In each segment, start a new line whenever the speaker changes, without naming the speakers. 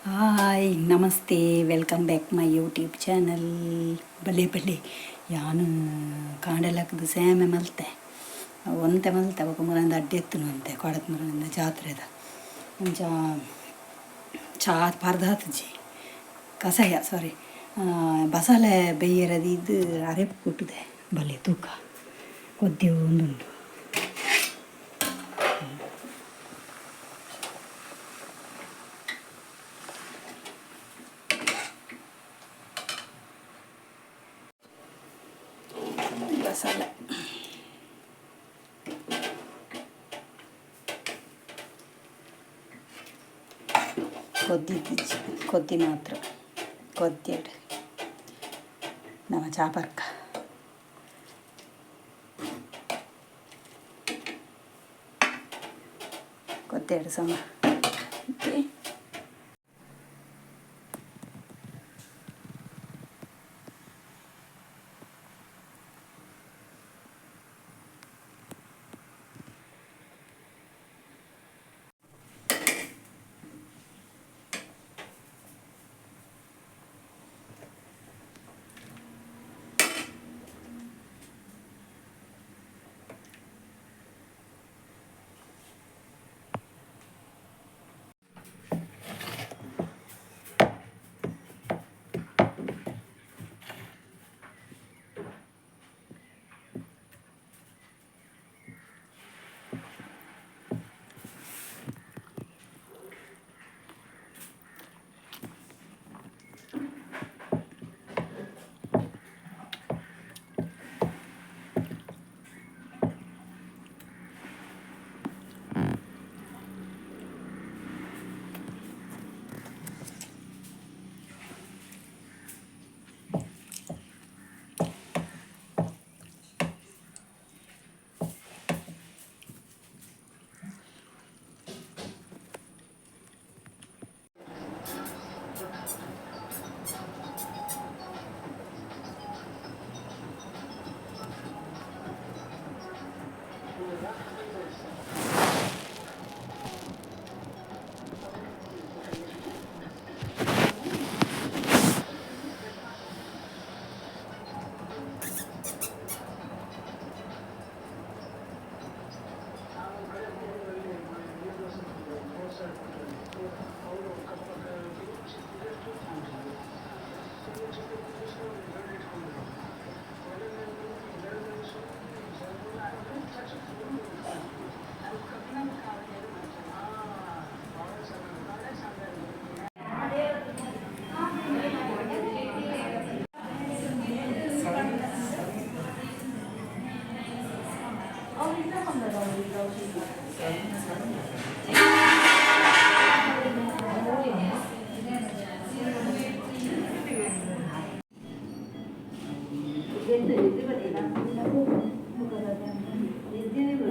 Hi ನಮಸ್ತೆ, welcome back my YouTube channel. ಬಲೆ ಯಾನು ಕಾಂಡಲಕ್ಕದು ಸೇಮೆ ಮಲ್ತೆ ಒಂತೆ ಮಲ್ತೆ ಒಬ್ಬ ಮರಂದ ಅಡ್ಡೆ ಎತ್ತನು ಅಂತೆ ಕೊಡತ್ ಮರನಿಂದ ಜಾತ್ರೆದ ಮುಂಚ ಚಾ ಪರ್ದಾತಜಿ ಕಸಾಯ ಬಸಳೆ ಬೇಯರದು ಇದು ಅರೆಪ್ಪು ಕೊಟ್ಟಿದೆ ಬಲೆ ತೂಕ ಕೊದ್ದಿ ಒಂದುಂಟು. ಬಸಳೆ ಕೊದ್ದಿ ಮಾತ್ರ ಕೊದ್ದಿಡು ನಮ್ಮ ಚಾಪರ್ಕ ಕೊದ್ದೆಡು ಸಮ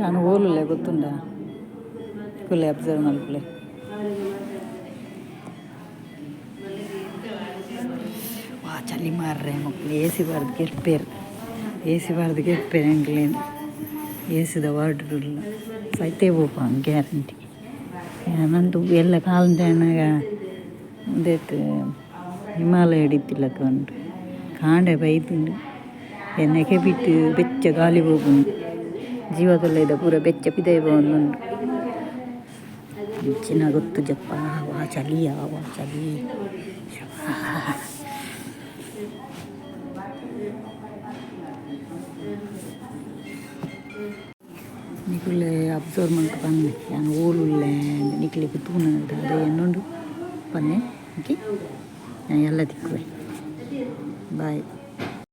ನಾನು ಓಲುಲೆ ಗೊತ್ತುಂಡ ಫುಲ್ ಅಬ್ಸರ್ವ್ ಮಲ್ಪಲೆ ವಾ ಚಳಿ ಮಾರ್ರೆ ಮಕ್ಕಳು ಎಸಿ ಬಾರ್ದು ಗೆಪ್ಪೇರು ಎಂಗ್ಲೇನು ಏಸಿದ ವಾರ್ಡ್ರುಲ್ಲ ಸೈತೆ ಹೋಪ ಗ್ಯಾರಂಟಿ ನಂದು ಎಲ್ಲ ಕಾಲಂಟೆನಾಗ ಒಂದೇತು ಹಿಮಾಲಯ ಹಿಡಿತಿಲ್ಲಕ ಉಂಟು ಕಾಂಡೆ ಬೈತಿಂಡು ಎಣ್ಣೆಗೆ ಬಿಟ್ಟು ಬೆಚ್ಚ ಗಾಳಿ ಹೋಗುಂಡು ಜೀವದೊಳ್ಳೆದ ಪೂರ ಬೆಚ್ಚ ಪಿದೈ ಬಂದುಂಡು ಹೆಚ್ಚಿನ ಗೊತ್ತು ಜಪ್ಪ ವಾ ಚಳಿ ನಿಕುಲೆ ಅಬ್ಸರ್ವ್ ಮಾಡ್ಕ ಬನ್ನೆ ನಾನು ಓಲುಲ್ಲೆ ನಿಕ್ಲಿಕ್ಕೆ ತೂನದ ಅದೇ ಎನ್ನೊಂಡು ಬನ್ನೆ ಓಕೆ ನಾನು ಎಲ್ಲ ತಿಕ್ಕುವೆ ಬಾಯ್.